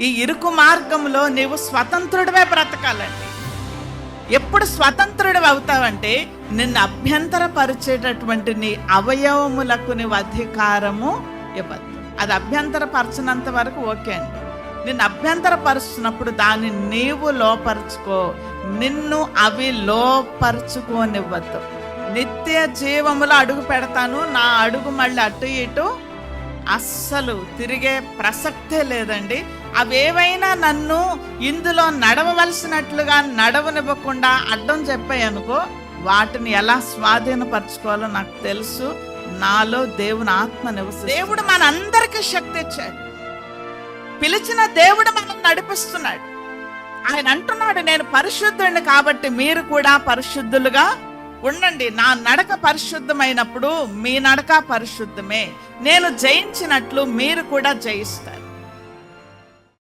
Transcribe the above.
ఈ ఇరుకు మార్గంలో నీవు స్వతంత్రుడివే బ్రతకాలండి. ఎప్పుడు స్వతంత్రుడు అవుతావంటే నిన్ను అభ్యంతరపరిచేటటువంటి నీ అవయవములకు నీవు అధికారము ఇవ్వద్దు. అది అభ్యంతరపరచినంత వరకు ఓకే అండి. నిన్ను అభ్యంతరపరుస్తున్నప్పుడు దాన్ని నీవు లోపరుచుకో, నిన్ను అవి లోపరుచుకోనివ్వద్దు. నిత్య జీవములో అడుగు పెడతాను, నా అడుగు మళ్ళీ అటు ఇటు అస్సలు తిరిగే ప్రసక్తే లేదండి. అవేవైనా నన్ను ఇందులో నడవవలసినట్లుగా నడవనివ్వకుండా అడ్డం చెప్పాయనుకో, వాటిని ఎలా స్వాధీనపరచుకోవాలో నాకు తెలుసు. నాలో దేవుని ఆత్మ నివసిస్తుంది. దేవుడు మనందరికీ శక్తి ఇచ్చాడు. పిలిచిన దేవుడు మనం నడిపిస్తున్నాడు. ఆయన అంటున్నాడు, నేను పరిశుద్ధుడిని కాబట్టి మీరు కూడా పరిశుద్ధులుగా ఉండండి. నా నడక పరిశుద్ధమైనప్పుడు మీ నడక పరిశుద్ధమే. నేను జయించినట్లు మీరు కూడా జయిస్తారు.